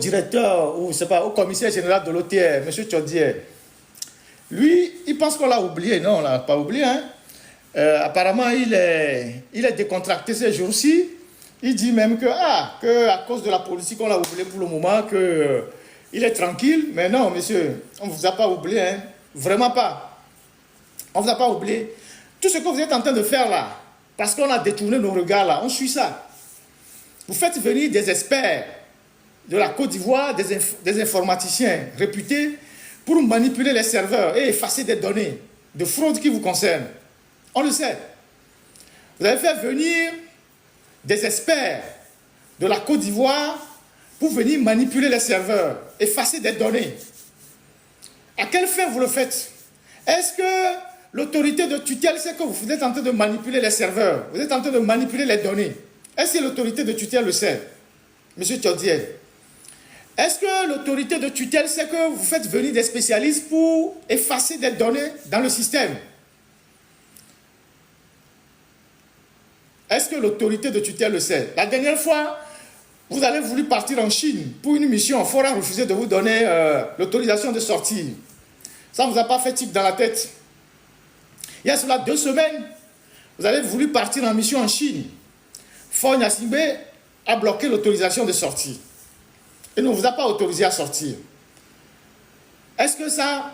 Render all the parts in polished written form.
directeur ou c'est pas au commissaire général de l'OTR, M. Tchodier, lui, il pense qu'on l'a oublié. Non, on l'a pas oublié. Hein. Apparemment, il est décontracté ces jours-ci. Il dit même que à cause de la politique, on l'a oublié pour le moment, que il est tranquille. Mais non, monsieur, on ne vous a pas oublié. Hein. Vraiment pas. On ne vous a pas oublié. Tout ce que vous êtes en train de faire là, parce qu'on a détourné nos regards là, on suit ça. Vous faites venir des experts de la Côte d'Ivoire, des informaticiens réputés pour manipuler les serveurs et effacer des données de fraude qui vous concernent. On le sait. Vous avez fait venir des experts de la Côte d'Ivoire pour venir manipuler les serveurs, effacer des données. À quelle fin vous le faites? Est-ce que l'autorité de tutelle sait que vous êtes en train de manipuler les serveurs? Vous êtes en train de manipuler les données? Est-ce que l'autorité de tutelle le sait? Monsieur Tchodier, est-ce que l'autorité de tutelle sait que vous faites venir des spécialistes pour effacer des données dans le système? Est-ce que l'autorité de tutelle le sait? La dernière fois, vous avez voulu partir en Chine pour une mission. Fora a refusé de vous donner l'autorisation de sortir. Ça ne vous a pas fait tic dans la tête. Il y a cela 2 semaines, vous avez voulu partir en mission en Chine. Faure Gnassingbé a bloqué l'autorisation de sortir. Et ne vous a pas autorisé à sortir. Est-ce que ça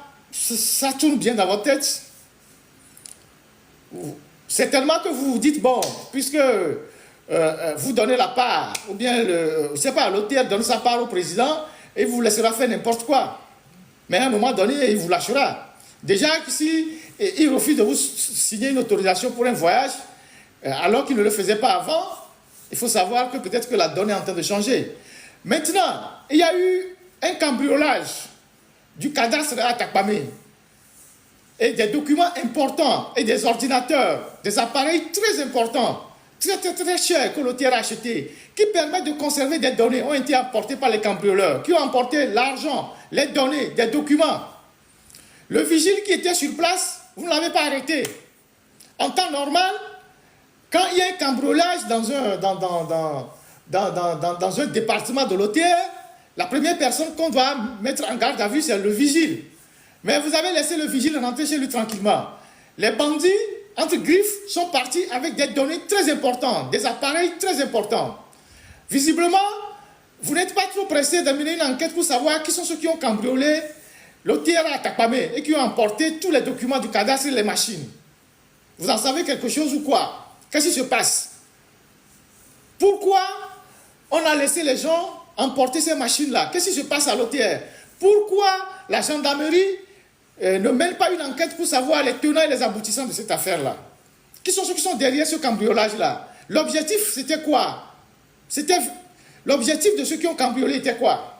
tourne bien dans votre tête? C'est tellement que vous vous dites, bon, puisque vous donnez la part, ou bien, je ne sais pas, l'OTR donne sa part au président, et vous laissera faire n'importe quoi. Mais à un moment donné, il vous lâchera. Déjà, si il refuse de vous signer une autorisation pour un voyage, alors qu'il ne le faisait pas avant, il faut savoir que peut-être que la donne est en train de changer. Maintenant, il y a eu un cambriolage du cadastre à Takpamé. Et des documents importants, et des ordinateurs, des appareils très importants, très chers que l'OTR a achetés, qui permettent de conserver des données, ont été apportés par les cambrioleurs, qui ont emporté l'argent, les données, des documents. Le vigile qui était sur place, vous ne l'avez pas arrêté. En temps normal, quand il y a un cambriolage dans un département de l'OTR, la première personne qu'on doit mettre en garde à vue, c'est le vigile. Mais vous avez laissé le vigile rentrer chez lui tranquillement. Les bandits, entre griffes, sont partis avec des données très importantes, des appareils très importants. Visiblement, vous n'êtes pas trop pressé de mener une enquête pour savoir qui sont ceux qui ont cambriolé l'OTR à Takpamé et qui ont emporté tous les documents du cadastre et les machines. Vous en savez quelque chose ou quoi? Qu'est-ce qui se passe? Pourquoi on a laissé les gens emporter ces machines-là? Qu'est-ce qui se passe à l'OTR? Pourquoi la gendarmerie ne mène pas une enquête pour savoir les tenants et les aboutissants de cette affaire-là? Qui sont ceux qui sont derrière ce cambriolage-là? L'objectif, c'était quoi? L'objectif de ceux qui ont cambriolé était quoi?